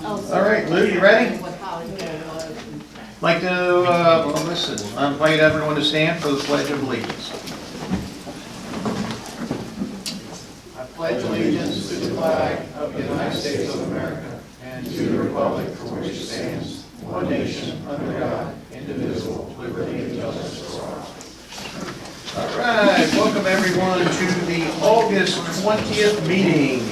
All right, Lou, you ready? Like to, well, listen, I invite everyone to stand for the Pledge of Allegiance. I pledge allegiance to the flag of the United States of America and to the republic for which it stands, one nation, under God, indivisible, with liberty and justice for all. All right, welcome everyone to the August 20th meeting.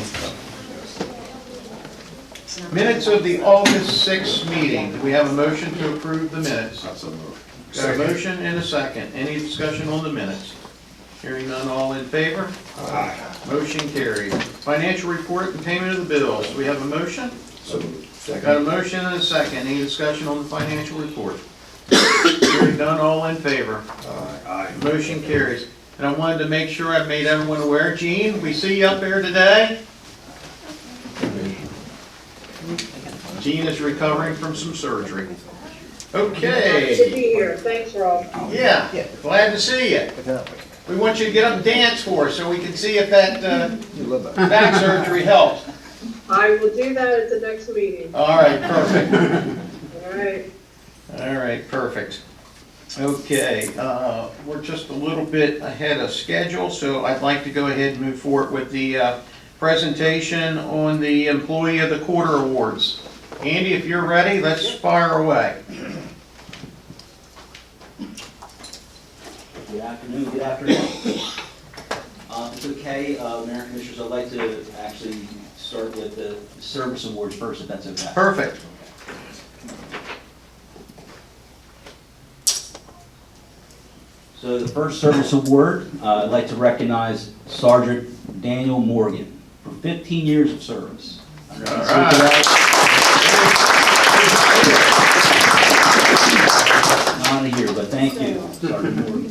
Minutes of the August 6th meeting. Do we have a motion to approve the minutes? Got a motion and a second. Any discussion on the minutes? Hearing none, all in favor? Aye. Motion carried. Financial report and payment of the bills. Do we have a motion? Got a motion and a second. Any discussion on the financial report? Hearing none, all in favor? Aye. Motion carries. And I wanted to make sure I made everyone aware. Gene, we see you up there today. Gene is recovering from some surgery. Okay. Good to be here. Thanks, Rob. Yeah, glad to see you. We want you to get up and dance for us so we can see if that back surgery helped. I will do that at the next meeting. All right, perfect. All right. All right, perfect. Okay, we're just a little bit ahead of schedule, so I'd like to go ahead and move forward with the presentation on the Employee of the Quarter Awards. Andy, if you're ready, let's fire away. Good afternoon. Good afternoon. If it's okay, Mayor and Commissioners, I'd like to actually start with the service awards first, if that's okay. Perfect. So the first service award, I'd like to recognize Sergeant Daniel Morgan for 15 years of service. All right. Not here, but thank you, Sergeant Morgan.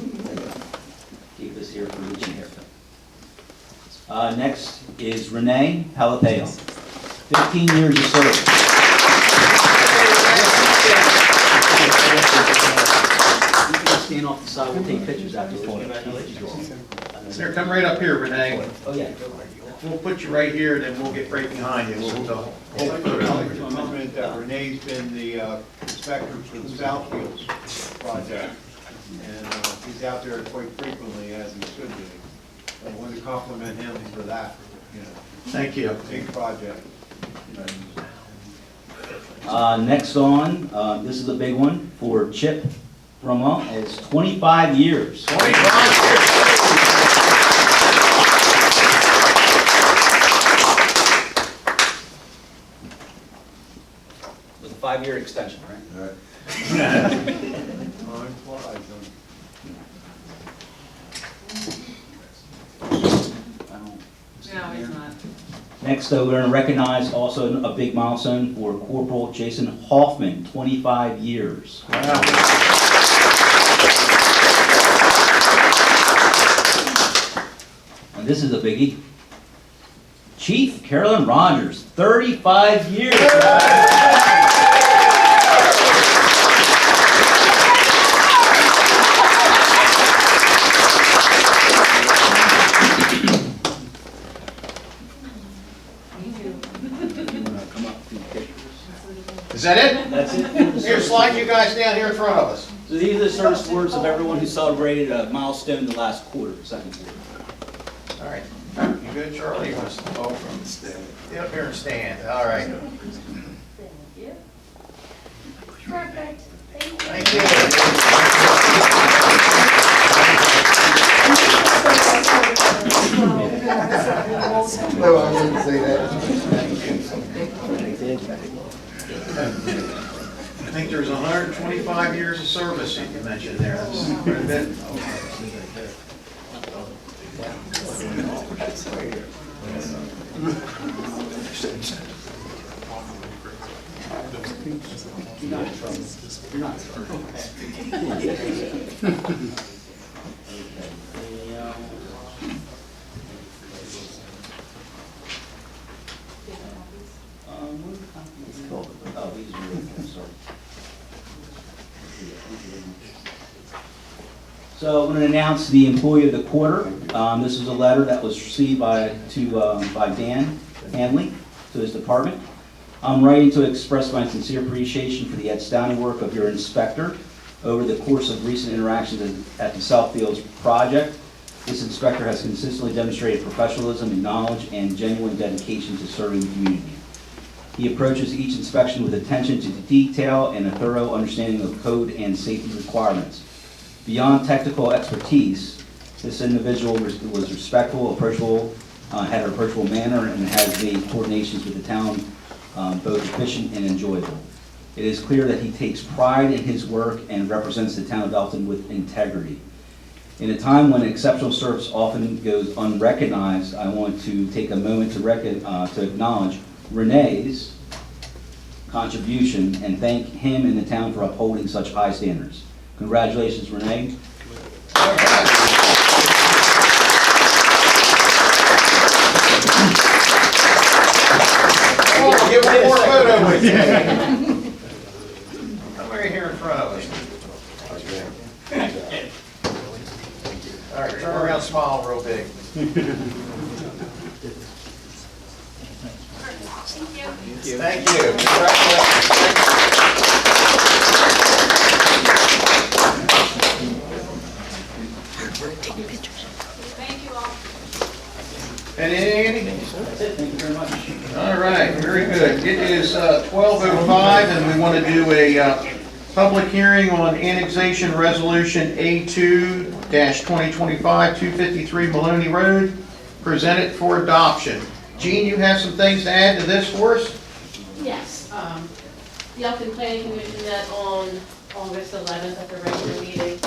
Keep this here for reaching here. Next is Renee Palateo, 15 years of service. You can stand off the side, we'll take pictures after. Here, come right up here, Renee. Oh, yeah. We'll put you right here, then we'll get right behind you. I'd like to comment that Renee's been the inspector for the Southfields project, and he's out there quite frequently, as he should be. I want to compliment him for that, Thank you. big project. Next on, this is a big one for Chip Brumwell, it's 25 years. 25 years. With a 5-year extension, right? Time flies, No, he's not. Next, we're going to recognize also a big milestone for Corporal Jason Hoffman, 25 years. Wow. And this is a biggie. Chief Carolyn Rogers, 35 years. Is that it? That's it. Here, slide you guys down here in front of us. So these are the service awards of everyone who celebrated a milestone in the last quarter, second quarter. All right. You good, Charlie? You want to go from the stand? Get up here and stand. All right. Thank you. Perfect. Thank you. Thank you. No, I wouldn't say that. I think there's 125 years of service that you mentioned there. That's quite a bit. You're not in trouble. You're not in trouble. Oh, these are really, sorry. So I'm going to announce the Employee of the Quarter. This is a letter that was received by Dan Hanley to his department. I'm writing to express my sincere appreciation for the outstanding work of your inspector over the course of recent interactions at the Southfields project. This inspector has consistently demonstrated professionalism, knowledge, and genuine dedication to serving the community. He approaches each inspection with attention to detail and a thorough understanding of code and safety requirements. Beyond technical expertise, this individual was respectful, approachable, had an approachable manner, and has made coordinations with the town both efficient and enjoyable. It is clear that he takes pride in his work and represents the town of Elkton with integrity. In a time when exceptional service often goes unrecognized, I want to take a moment to acknowledge Renee's contribution and thank him and the town for upholding such high standards. Congratulations, Renee. Oh, get one more photo with you. I'm right here in front of us. All right, turn around, smile real big. Thank you. Thank you all. Andy? That's it, thank you very much. All right, very good. It is 12:05, and we want to do a public hearing on annexation resolution A2-2025, 253 Maloney Road, presented for adoption. Gene, you have some things to add to this for us? Yes, the Elkton Planning Commission met on August 11th at their regular meeting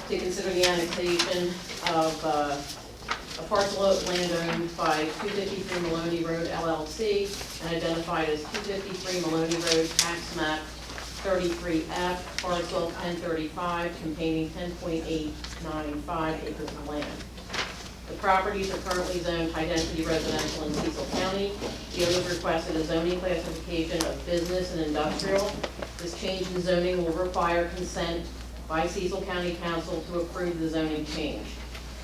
to consider the annexation of a parcel of land owned by 253 Maloney Road LLC and identified as 253 Maloney Road, tax map 33F, parcel 1035, containing 10.895 acres of land. The properties are currently zoned high-density residential in Cecil County. The owners requested a zoning classification of business and industrial. This change in zoning will require consent by Cecil County Council to approve the zoning change.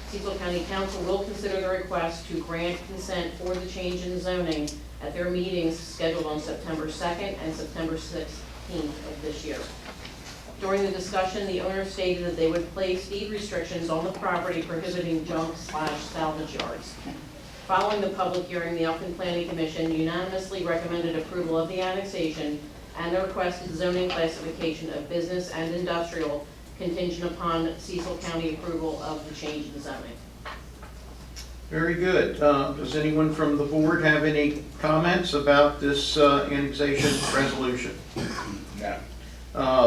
Cecil County Council will consider the request to grant consent for the change in zoning at their meetings scheduled on September 2nd and September 16th of this year. During the discussion, the owner stated that they would place deed restrictions on the property prohibiting junk/salvage yards. Following the public hearing, the Elkton Planning Commission unanimously recommended approval of the annexation and the requested zoning classification of business and industrial contingent upon Cecil County approval of the change in zoning. Very good. Does anyone from the board have any comments about this annexation resolution? No.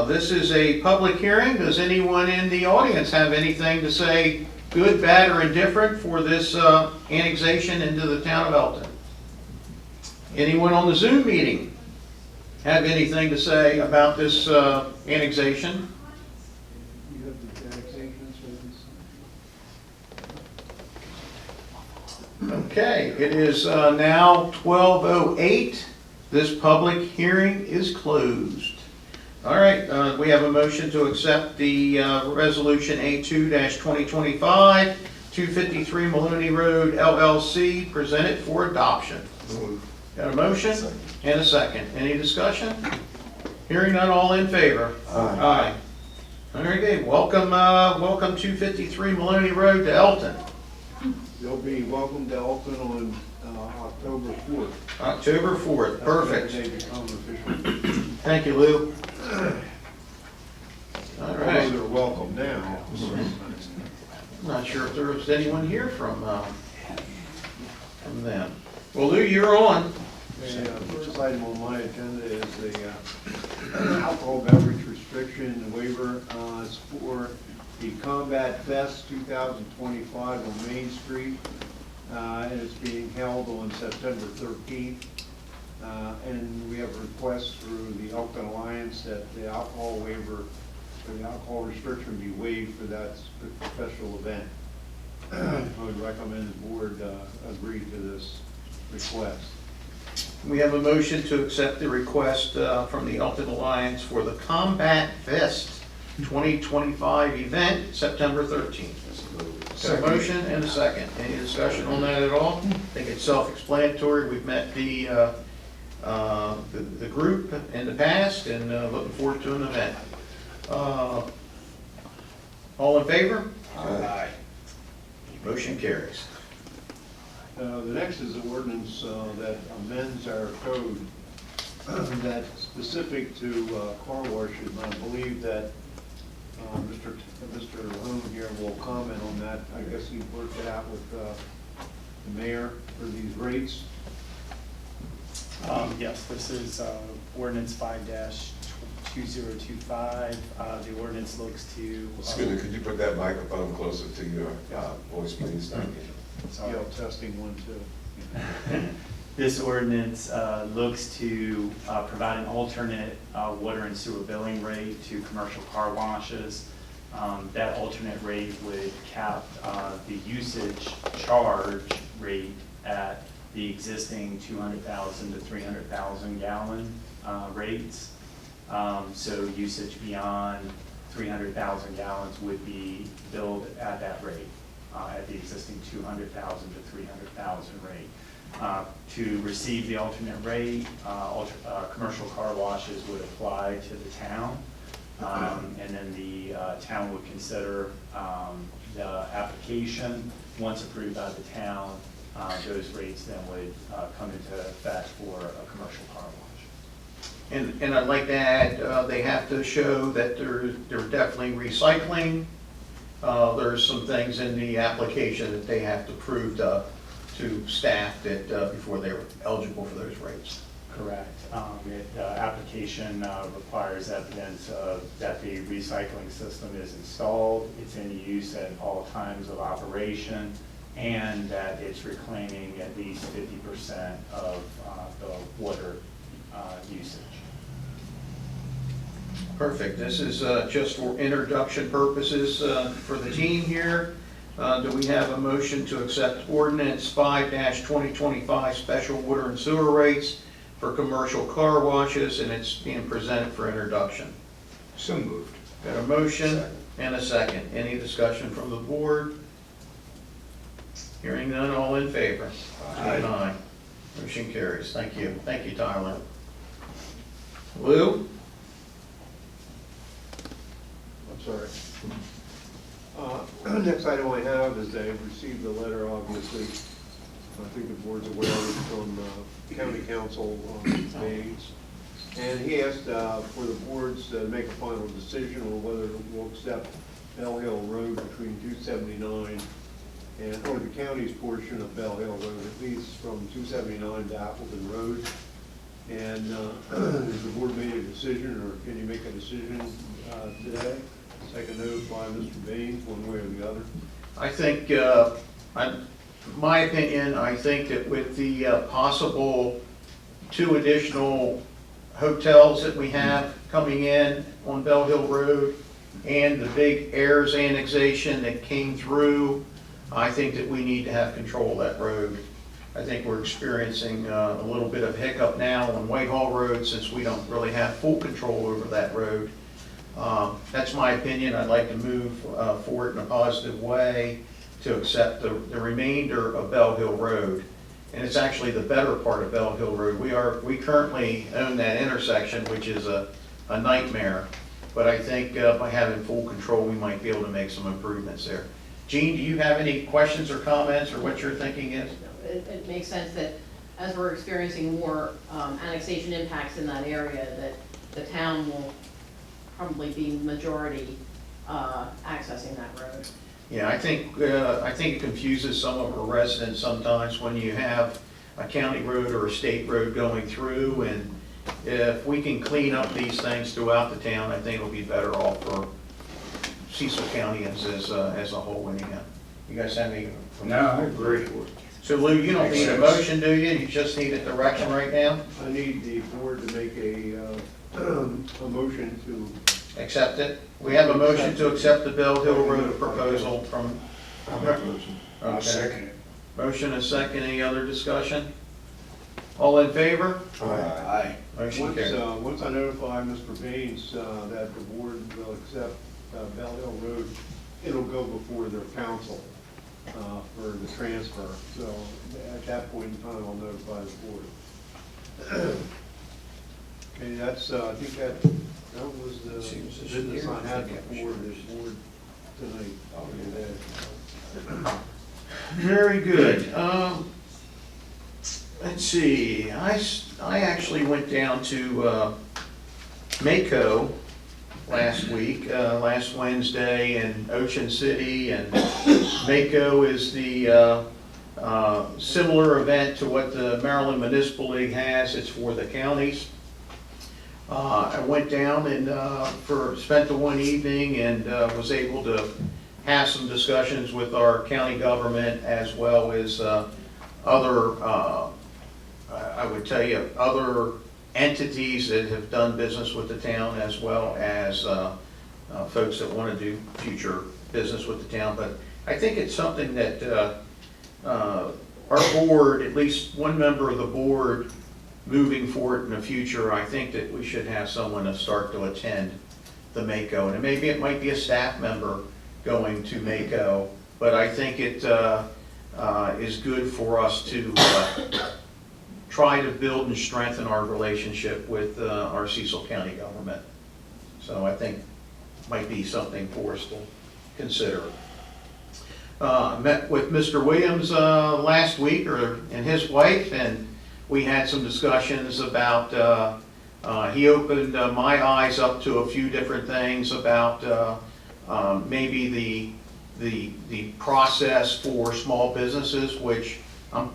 This is a public hearing. Does anyone in the audience have anything to say, good, bad, or indifferent, for this annexation into the town of Elkton? Anyone on the Zoom meeting have anything to say about this annexation? You have the annexations for this? Okay, it is now 12:08. This public hearing is closed. All right, we have a motion to accept the resolution A2-2025, 253 Maloney Road LLC, presented for adoption. Got a motion and a second. Any discussion? Hearing none, all in favor? Aye. Very good. Welcome 253 Maloney Road to Elkton. They'll be welcome to Elkton on October 4th. October 4th, perfect. That's when they become official. Thank you, Lou. All Although right. they're welcome now. I'm not sure if there's anyone here from them. Well, Lou, you're on. The first item on my agenda is the alcohol beverage restriction waiver. It's for the Combat Fest 2025 on Main Street. And it's being held on September 13th. And we have a request through the Elkton Alliance that the alcohol waiver, or the alcohol restriction be waived for that special event. I would recommend the board agree to this request. We have a motion to accept the request from the Elkton Alliance for the Combat Fest 2025 event, September 13th. Got a motion and a second. Any discussion on that at all? I think it's self-explanatory. We've met the the group in the past, and looking forward to an event. All in favor? Aye. Motion carries. The next is an ordinance that amends our code that's specific to car washes. And I believe that Mr. Holm here will comment on that. I guess he worked it out with the mayor for these rates. Yes, this is ordinance 5-2025. The ordinance looks to. Excuse me, could you put that microphone closer to your voice, please? Thank you. Sorry. Testing 1, 2. This ordinance looks to provide an alternate water and sewer billing rate to commercial car washes. That alternate rate would cap the usage charge rate at the existing 200,000 to 300,000 gallon rates. So usage beyond 300,000 gallons would be billed at that rate, at the existing 200,000 to 300,000 rate. To receive the alternate rate, commercial car washes would apply to the town, and then the town would consider the application. Once approved by the town, those rates then would come into effect for a commercial car wash. And I'd like to add, they have to show that they're definitely recycling. There's some things in the application that they have to prove to staff that before they're eligible for those rates. Correct. The application requires evidence that the recycling system is installed, it's in use at all times of operation, and that it's reclaiming at least 50% of the water usage. Perfect. This is just for introduction purposes for the team here. Do we have a motion to accept ordinance 5-2025 special water and sewer rates for commercial car washes, and it's being presented for introduction? So moved. Got a motion Second. and a second. Any discussion from the board? Hearing none, all in favor? Aye. Motion carries. Thank you. Thank you, Tyler. Lou? I'm sorry. Next item I have is they received a letter, obviously, I think the board's aware of it, from county council Baines. And he asked for the boards to make a final decision on whether we'll accept Bell Hill Road between 279 and, or the county's portion of Bell Hill Road, at least from 279 to Appleton Road. And has the board made a decision, or can you make a decision today? Take a note by Mr. Baines, one way or the other. I think, my opinion, I think that with the possible 2 additional hotels that we have coming in on Bell Hill Road and the big heirs annexation that came through, I think that we need to have control of that road. I think we're experiencing a little bit of hiccup now on Whitehall Road since we don't really have full control over that road. That's my opinion. I'd like to move forward in a positive way to accept the remainder of Bell Hill Road. And it's actually the better part of Bell Hill Road. We currently own that intersection, which is a nightmare. But I think by having full control, we might be able to make some improvements there. Gene, do you have any questions or comments, or what your thinking is? It makes sense that as we're experiencing more annexation impacts in that area, that the town will probably be majority accessing that road. Yeah, I think it confuses some of our residents sometimes when you have a county road or a state road going through, and if we can clean up these things throughout the town, I think it'll be better off for Cecil County as a whole anyhow. You guys have any? No, I agree. So Lou, you don't need a motion, do you? You just need a direction right now? I need the board to make a motion to, Accept it? We have a motion to accept the Bell Hill Road proposal from. I'll make a motion. I'll second it. Motion and second. Any other discussion? All in favor? Aye. Motion carried. once I notify Mr. Baines that the board will accept Bell Hill Road, it'll go before their council for the transfer. So at that point in time, I'll notify the board. Okay, that's, I think that was the business I had before this board tonight. I'll do that. Very good. Let's see, I actually went down to Mako last week, last Wednesday in Ocean City, and Mako is the similar event to what the Maryland Municipal League has. It's for the counties. I went down and spent the one evening and was able to have some discussions with our county government as well as other, I would tell you, other entities that have done business with the town, as well as folks that want to do future business with the town. But I think it's something that our board, at least one member of the board, moving forward in the future, I think that we should have someone to start to attend the Mako. And maybe it might be a staff member going to Mako, but I think it is good for us to try to build and strengthen our relationship with our Cecil County government. So I think might be something for us to consider. Met with Mr. Williams last week, and his wife, and we had some discussions about, he opened my eyes up to a few different things about maybe the process for small businesses, which I'm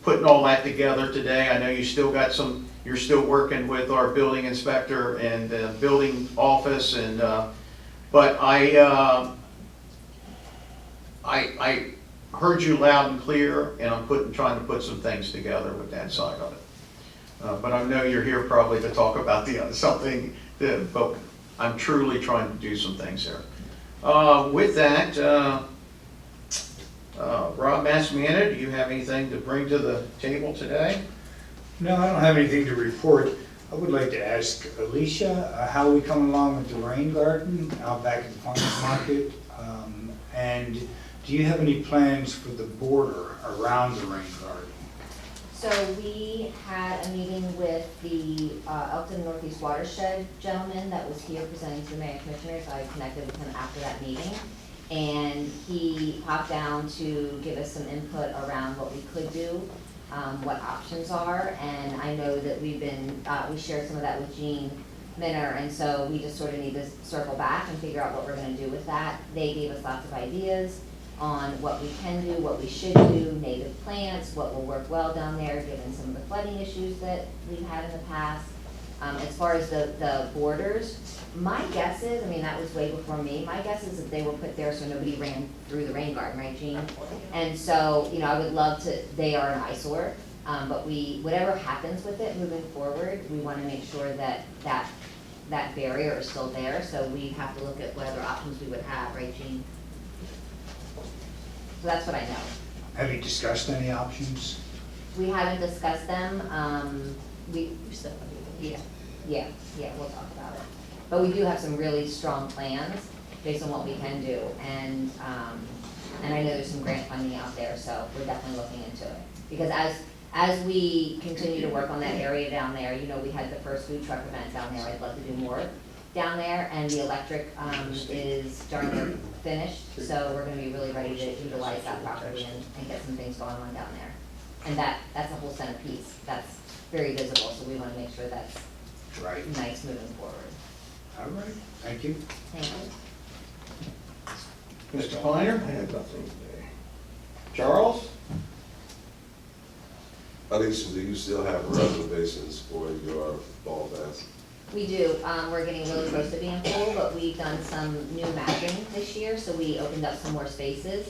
putting all that together today. I know you still got some, you're still working with our building inspector and building office, and but I heard you loud and clear, and I'm trying to put some things together with that side of it. But I know you're here probably to talk about something, but I'm truly trying to do some things there. With that, Rob Massimiano, do you have anything to bring to the table today? No, I don't have anything to report. I would like to ask Alicia how we come along with the rain garden out back at the farmer's market. And do you have any plans for the border around the rain garden? So we had a meeting with the Elkton Northeast Watershed gentleman that was here presenting to the mayor and commissioners. I connected with him after that meeting. And he popped down to give us some input around what we could do, what options are. And I know that we shared some of that with Jean Minner, and so we just sort of need to circle back and figure out what we're going to do with that. They gave us lots of ideas on what we can do, what we should do, native plants, what will work well down there, given some of the flooding issues that we've had in the past. As far as the borders, my guess is, I mean, that was way before me, my guess is that they were put there so nobody ran through the rain garden, right, Jean? And so, you know, I would love to, they are an eyesore, but whatever happens with it moving forward, we want to make sure that barrier is still there, so we have to look at what other options we would have, right, Jean? So that's what I know. Have you discussed any options? We haven't discussed them, yeah, we'll talk about it. But we do have some really strong plans based on what we can do, and I know there's some grant funding out there, so we're definitely looking into it. Because as we continue to work on that area down there, you know, we had the first food truck event down there. I'd love to do more down there, and the electric is darn near finished, so we're going to be really ready to utilize that property and get some things going on down there. And that's a whole centerpiece. That's very visible, so we want to make sure that's Right. nice moving forward. All right, thank you. Thank you. Mr. Kleiner? I have nothing today. Charles? Alicia, do you still have reservations for your ball fest? We do. We're getting really close to being full, but we've done some new mapping this year, so we opened up some more spaces.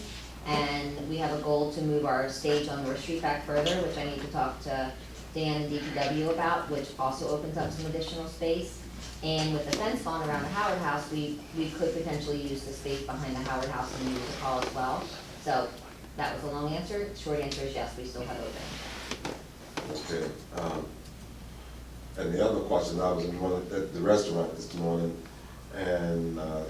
And we have a goal to move our stage on North Street back further, which I need to talk to Dan and DPW about, which also opens up some additional space. And with the fence gone around the Howard House, we could potentially use the space behind the Howard House and use the hall as well. So that was a long answer. Short answer is yes, we still have open. Okay. And the other question, I was at the restaurant this morning, and the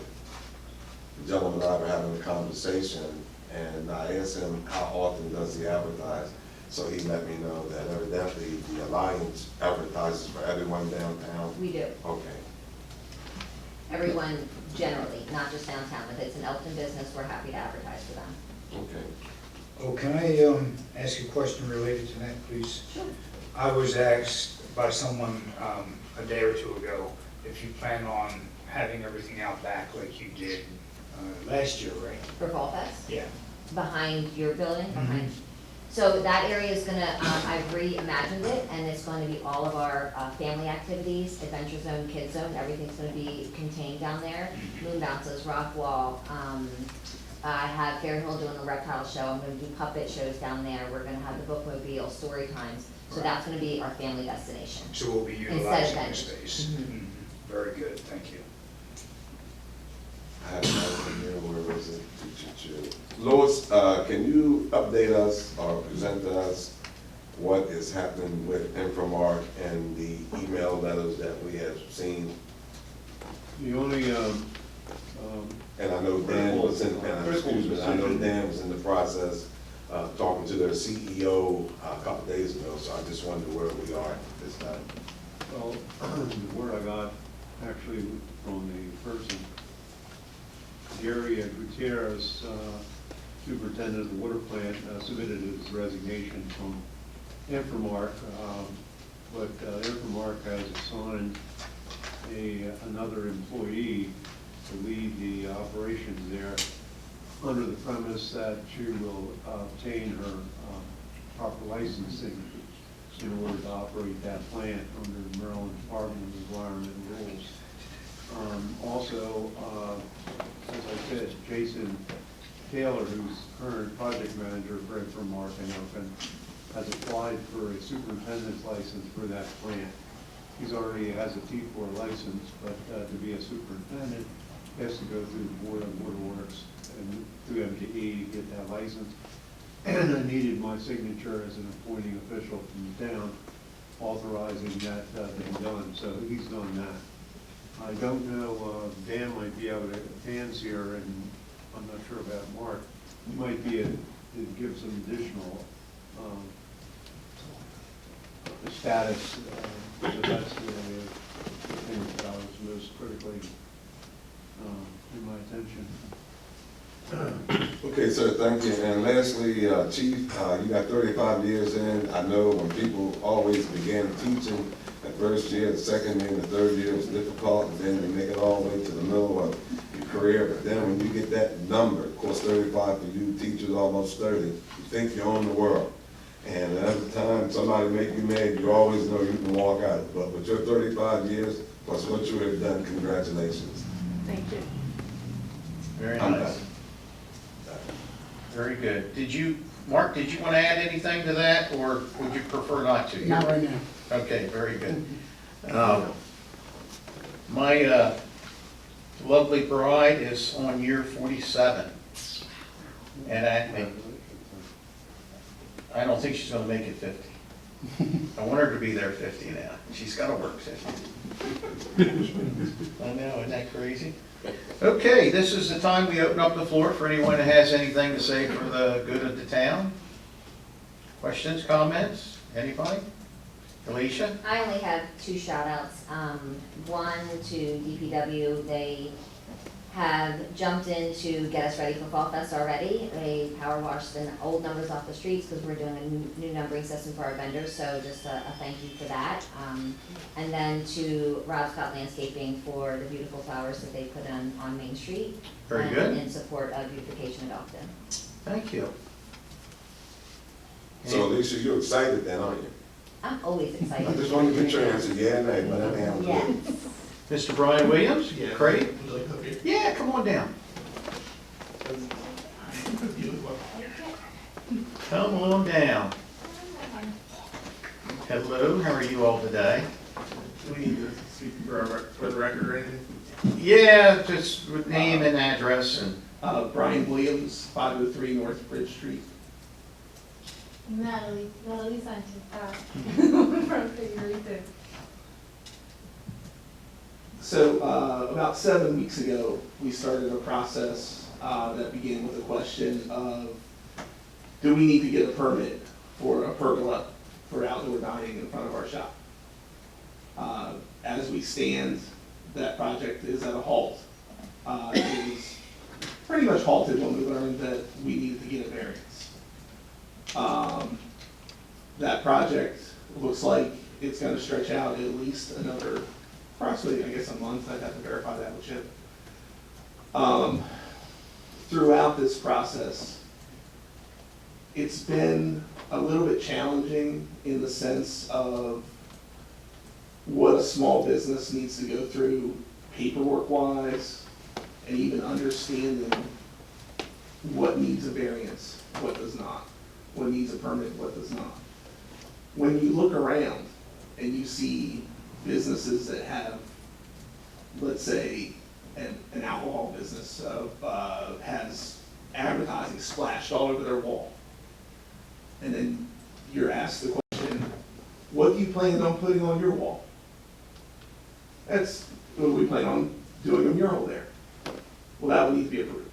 gentleman and I were having a conversation, and I asked him how often does he advertise. So he let me know that evidently the Alliance advertises for everyone downtown. We do. Okay. Everyone generally, not just downtown. If it's an Elkton business, we're happy to advertise for them. Okay. Oh, can I ask a question related to that, please? Sure. I was asked by someone a day or two ago if you plan on having everything out back like you did last year, right? For Fall Fest? Yeah. Behind your building, behind. So that area is gonna, I've reimagined it, and it's going to be all of our family activities, Adventure Zone, Kids Zone, everything's gonna be contained down there. Moon bounces, rock wall, I have Fair Hill doing a reptile show, I'm gonna do puppet shows down there, we're gonna have the bookmobile, story times. So that's gonna be our family destination. So we'll be Instead of utilizing the vendors. space. Mhm. Mhm. Very good, thank you. I have another one here, where is it? Lois, can you update us or present to us what is happening with Infomark and the email letters that we have seen? The only, And I know Dan was in, excuse me, I know Dan was in the process of talking to their CEO a couple days ago, so I just wondered where we are this time. well, the word I got actually from the person, Gary Gutierrez, superintendent of the water plant, submitted his resignation from Infomark, but Infomark has assigned another employee to lead the operations there under the premise that she will obtain her proper licensing in order to operate that plant under Maryland Department of Environment rules. Also, as I said, Jason Taylor, who's current project manager for Infomark in Elkton, has applied for a superintendent's license for that plant. He's already has a T4 license, but to be a superintendent, he has to go through the Board of Water Works and through MDE to get that license. And I needed my signature as an appointing official from the town authorizing that to be done, so he's done that. I don't know, Dan might be able to, Dan's here, and I'm not sure about Mark. He might be able to give some additional status, so that's the thing that I was most critically in my attention. Okay, sir, thank you. And lastly, Chief, you got 35 years in. I know when people always began teaching, the first year, the second year, and the third year was difficult, and then you make it all the way to the middle of your career. But then when you get that number, of course, 35 for you teachers, almost 30, you think you own the world. And every time somebody make you mad, you always know you can walk out. But with your 35 years, plus what you have done, congratulations. Thank you. Very I'm nice. Very good. Mark, did you want to add anything to that, or would you prefer not to? Not right now. Okay, very good. My lovely bride is on year 47 at Acme. I don't think she's gonna make it 50. I want her to be there 50 now. She's gotta work 50. I know, isn't that crazy? Okay, this is the time we open up the floor for anyone that has anything to say for the good of the town. Questions, comments, anybody? Alicia? I only have two shout outs. One to DPW, they have jumped in to get us ready for Fall Fest already. They power washed the old numbers off the streets because we're doing a new numbering system for our vendors, so just a thank you for that. And then to Rob Scott Landscaping for the beautiful flowers that they put on Main Street. Very good. In support of beautification of Elkton. Thank you. So Alicia, you're excited then, aren't you? I'm always excited. I just wanted to get your answer, yeah, nay, but that ain't Yes. good. Mr. Brian Williams? Craig? Yeah, come on down. Come on down. Hello, how are you all today? Do we need to speak for the record or anything? Yeah, just with name and address and, Brian Williams, 503 North Bridge Street. Natalie Sanchez, from Figurito. So about 7 weeks ago, we started a process that began with a question of, do we need to get a permit for a pergola for outdoor dining in front of our shop. As we stand, that project is at a halt. It was pretty much halted when we learned that we needed to get a variance. That project looks like it's gonna stretch out at least another, approximately, I guess, a month. I'd have to verify that with Chip. Throughout this process, it's been a little bit challenging in the sense of what a small business needs to go through paperwork-wise, and even understanding what needs a variance, what does not, what needs a permit, what does not. When you look around and you see businesses that have, let's say, an alcohol business has advertising splashed all over their wall, and then you're asked the question, what do you plan on putting on your wall? That's, what do we plan on doing a mural there? Well, that would need to be approved.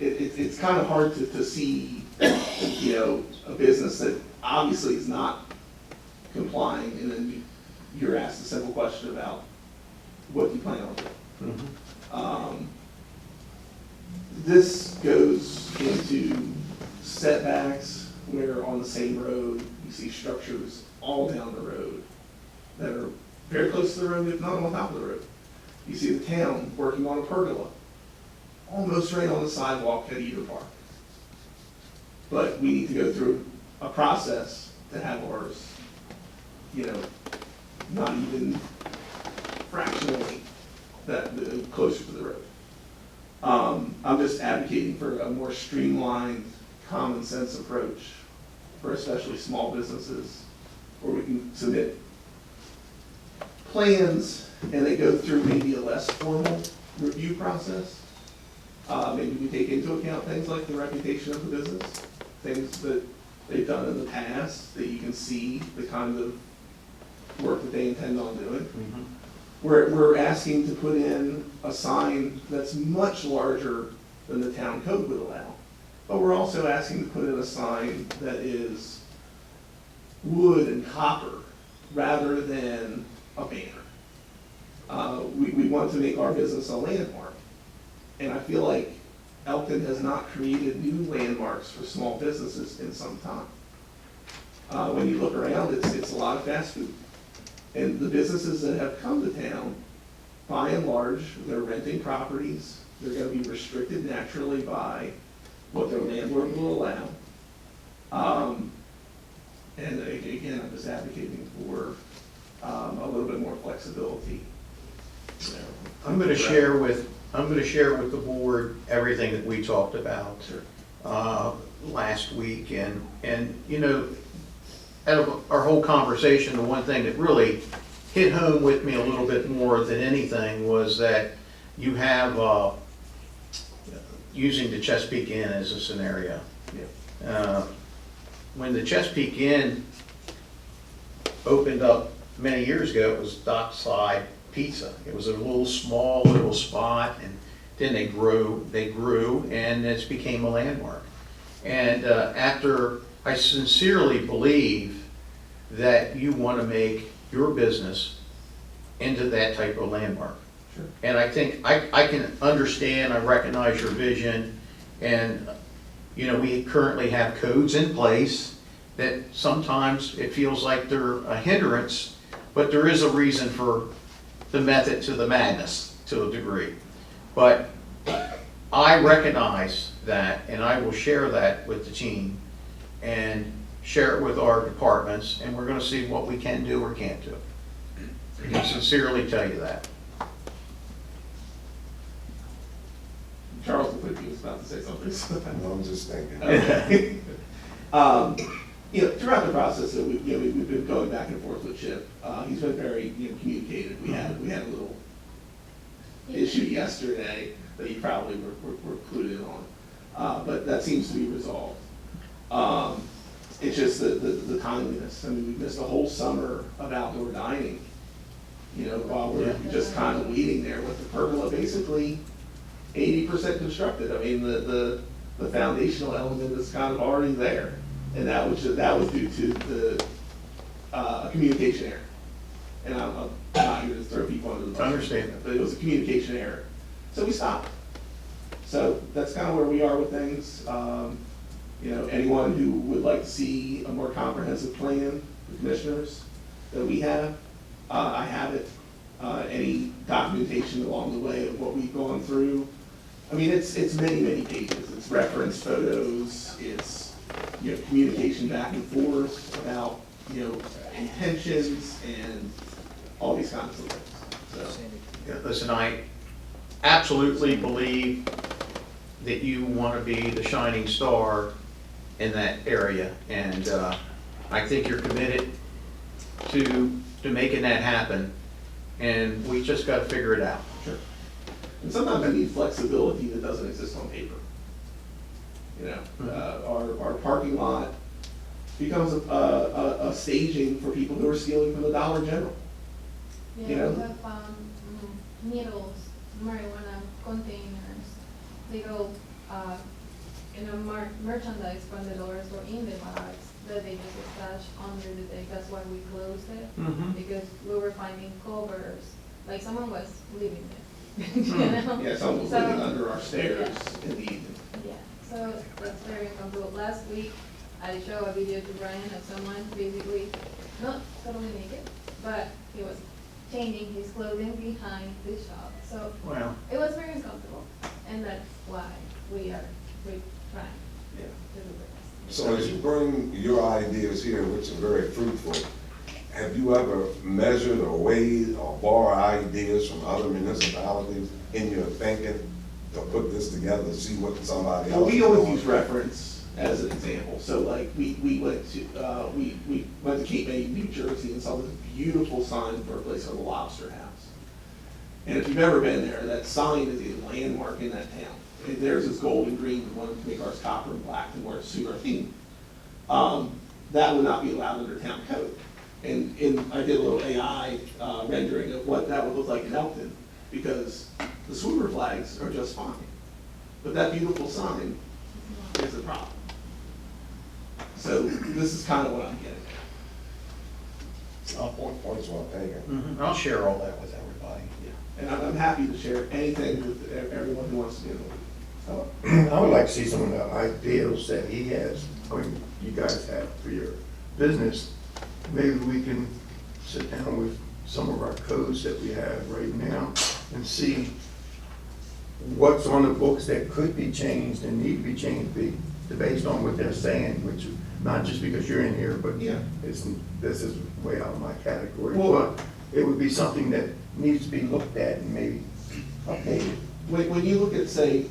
It's kind of hard to see, you know, a business that obviously is not complying, and then you're asked a simple question about what do you plan on doing? This goes into setbacks where on the same road, you see structures all down the road that are very close to the road, if not on top of the road. You see the town working on a pergola, almost right on the sidewalk at Eder Park. But we need to go through a process to have ours, you know, not even fractionally closer to the road. I'm just advocating for a more streamlined, common sense approach for especially small businesses, where we can submit plans and they go through maybe a less formal review process. Maybe we take into account things like the reputation of the business, things that they've done in the past, that you can see the kind of work that they intend on doing. We're asking to put in a sign that's much larger than the town code would allow. But we're also asking to put in a sign that is wood and copper rather than a banner. We want to make our business a landmark. And I feel like Elkton has not created new landmarks for small businesses in some time. When you look around, it's a lot of fast food. And the businesses that have come to town, by and large, they're renting properties. They're going to be restricted naturally by what their landlord will allow. And again, I'm just advocating for a little bit more flexibility there. I'm going to share with the board everything that we talked about last week, and you know, out of our whole conversation, the one thing that really hit home with me a little bit more than anything was that you have using the Chesapeake Inn as a scenario. When the Chesapeake Inn opened up many years ago, it was dockside pizza. It was a little spot, and then they grew, and it's became a landmark. And after, I sincerely believe that you want to make your business into that type of landmark. Sure. And I think I can understand, I recognize your vision, and you know, we currently have codes in place that sometimes it feels like they're a hindrance, but there is a reason for the method to the madness to a degree. But I recognize that, and I will share that with the team and share it with our departments, and we're going to see what we can do or can't do. I can sincerely tell you that. Charles, I think he was about to say something. No, I'm just thinking. Okay. You know, throughout the process, we've been going back and forth with Chip. He's been very, communicative. We had a little issue yesterday that you probably were included on, but that seems to be resolved. It's just the timeliness. I mean, we missed a whole summer of outdoor dining, while we're just kind of waiting there with the pergola basically 80% constructed. I mean, the the foundational element is kind of already there. And that was due to the, communication error. And I'm not here to throw people under the bus. I understand. But it was a communication error. So we stopped. So that's kind of where we are with things. You know, anyone who would like to see a more comprehensive plan, the commissioners that we have, I have it. Any documentation along the way of what we've gone through. I mean, it's many, many pages. It's reference photos, it's, you know, communication back and forth about, you know, intentions and all these kinds of things. So, Yeah, listen, I absolutely believe that you want to be the shining star in that area, and I think you're committed to making that happen, and we just got to figure it out. sure. And sometimes I need flexibility that doesn't exist on paper. You know, our parking lot becomes a staging for people who are stealing from the Dollar General. Yeah, You know? we have needles, marijuana containers, little, merchandise from the dollar store in the bags that they just stash under the deck. That's why we closed it, Mhm. because we were finding covers, like someone was living there. You know? Yeah, someone was So- living under our stairs in the evening. Yeah, so that's very uncomfortable. Last week, I showed a video to Brian of someone basically, not totally naked, but he was changing his clothing behind the shop. So Well, it was very uncomfortable, and that's why we're trying Yeah. to do this. So as you bring your ideas here, which are very fruitful, have you ever measured or weighed or borrowed ideas from other municipalities in your thinking to put this together to see what somebody else Well, is we always doing? use reference as an example. So like, we went to Cape May, New Jersey, and saw this beautiful sign for a place called the Lobster House. And if you've ever been there, that sign is a landmark in that town. And there's this gold and green, we wanted to make ours copper and black and wear a suit or theme. That would not be allowed under town code. And I did a little AI rendering of what that would look like in Elkton, because the swooper flags are just fine. But that beautiful sign is a problem. So this is kind of what I'm getting at. Points well taken. mhm, I'll share all that with everybody. And I'm happy to share anything with everyone who wants to do it. I would like to see some of the ideals that he has, or you guys have for your business. Maybe we can sit down with some of our codes that we have right now and see what's on the books that could be changed and need to be changed based on what they're saying, which is not just because you're in here, but Yeah. this is way out of my category. Well- But it would be something that needs to be looked at and maybe updated. When you look at, say,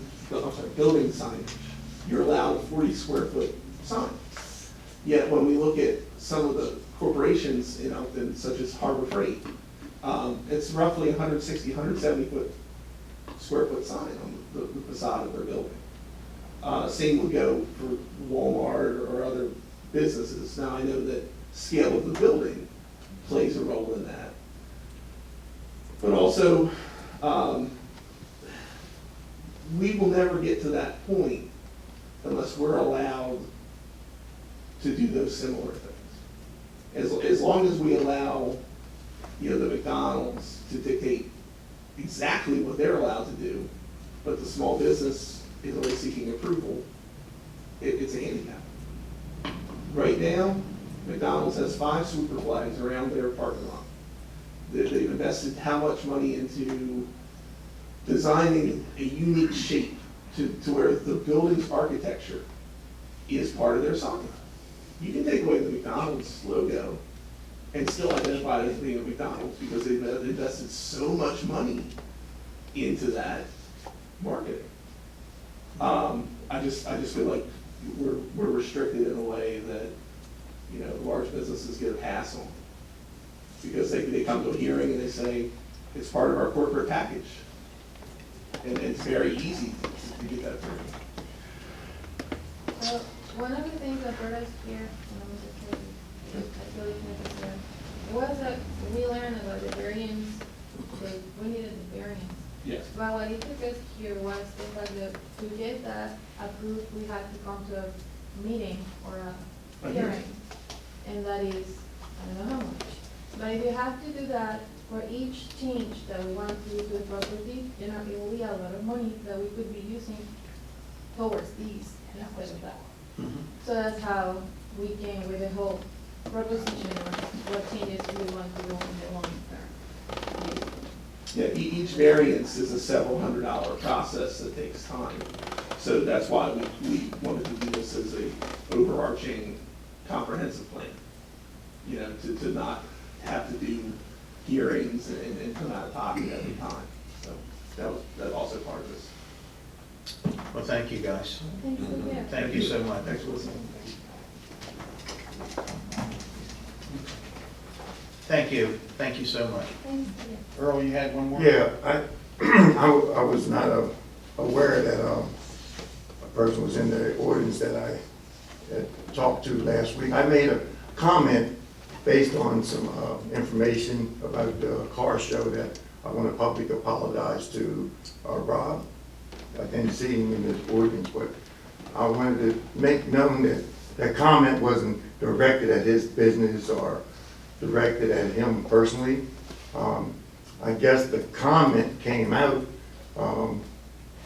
building signage, you're allowed a 40 square foot sign. Yet when we look at some of the corporations in Elkton, such as Harbor Freight, it's roughly 160, 170 square foot sign on the facade of their building. Same would go for Walmart or other businesses. Now, I know that scale of the building plays a role in that. But also, we will never get to that point unless we're allowed to do those similar things. As long as we allow, you know, the McDonald's to dictate exactly what they're allowed to do, but the small business is only seeking approval, it's a handicap. Right now, McDonald's has 5 super flags around their parking lot. They've invested how much money into designing a unique shape to where the building's architecture is part of their sign. You can take away the McDonald's logo and still identify it as being a McDonald's because they've invested so much money into that marketing. I just feel like we're restricted in a way that, you know, large businesses get a pass on. Because they come to a hearing and they say, it's part of our corporate package. And it's very easy to get that through. So one of the things that brought us here, when I was a kid, I feel like necessary, was that we learned about the variance, we needed the variance. Yes. But what it took us here was the fact that to get that approved, we had to come to a meeting or a Okay. hearing. And that is, I don't know how much. But if you have to do that for each change that we want to do to the property, you know, it will be a lot of money that we could be using towards these instead of that. So that's how we came with the whole proposition of what changes we want to do in the long term. Yeah, each variance is a several $100 process that takes time. So that's why we wanted to do this as a overarching comprehensive plan. You know, to not have to do hearings and come out of pocket every time. So that also part of this. Well, thank you, guys. Thank you, yeah. Thank you so much. Thanks for listening. Thank you so much. Thank you. Earl, you had one more? Yeah, I was not aware that a person was in the audience that I had talked to last week. I made a comment based on some information about the car show that I want to publicly apologize to Rob. I didn't see him in this audience, but I wanted to make known that that comment wasn't directed at his business or directed at him personally. I guess the comment came out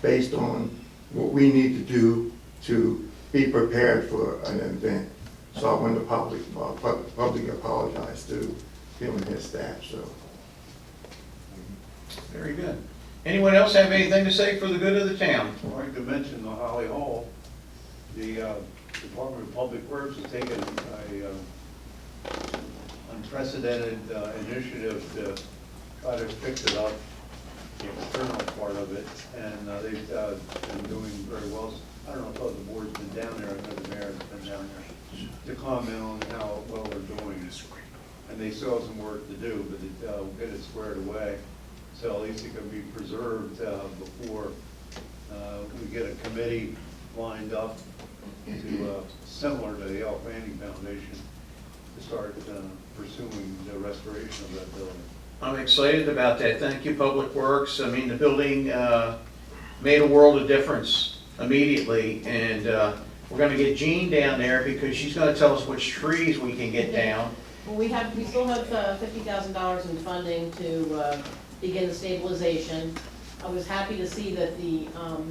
based on what we need to do to be prepared for an event. So I wanted to publicly apologize to him and his staff, so. Very good. Anyone else have anything to say for the good of the town? I'd like to mention the Holly Hall. The Department of Public Works has taken a unprecedented initiative to try to fix it up, the external part of it, and they've been doing very well. I don't know if the board's been down there, I know the mayor's been down there, to comment on how well they're doing. And they still have some work to do, but we'll get it squared away. So at least it can be preserved before we get a committee lined up to, similar to the Al Fanning Foundation, to start pursuing the restoration of that building. I'm excited about that. Thank you, Public Works. I mean, the building made a world of difference immediately, and we're gonna get Jean down there because she's gonna tell us which trees we can get down. Well, we still have $50,000 in funding to begin the stabilization. I was happy to see that the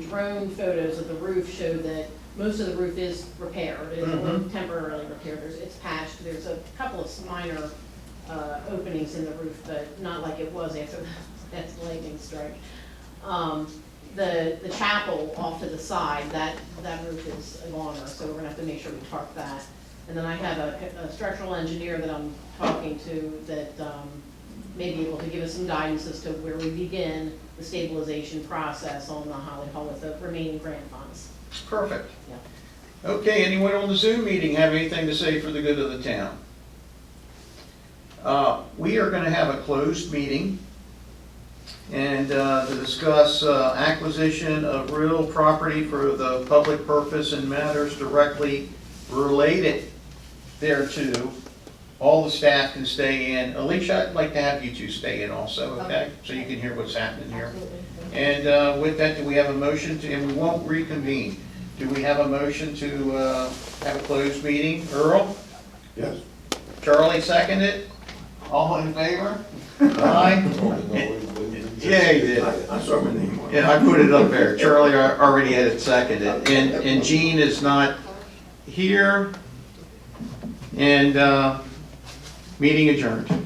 drone photos of the roof showed that most of the roof is repaired. It's temporarily repaired. It's patched. There's a couple of minor openings in the roof, but not like it was after that lightning strike. The chapel off to the side, that roof is a goner, so we're gonna have to make sure we tarp that. And then I have a structural engineer that I'm talking to that may be able to give us some guidance as to where we begin the stabilization process on the Holly Hall with the remaining grant funds. Perfect. Yeah. Okay, anyone on the Zoom meeting have anything to say for the good of the town? We are gonna have a closed meeting and to discuss acquisition of real property for the public purpose and matters directly related thereto. All the staff can stay in. Alicia, I'd like to have you two stay in also, okay? So you can hear what's happening here. And with that, do we have a motion to, and we won't reconvene. Do we have a motion to have a closed meeting? Earl? Yes. Charlie seconded? All in favor? Aye? Yeah, he did. I saw my name on it. Yeah, I put it up there. Charlie already had it seconded. And Jean is not here. And meeting adjourned.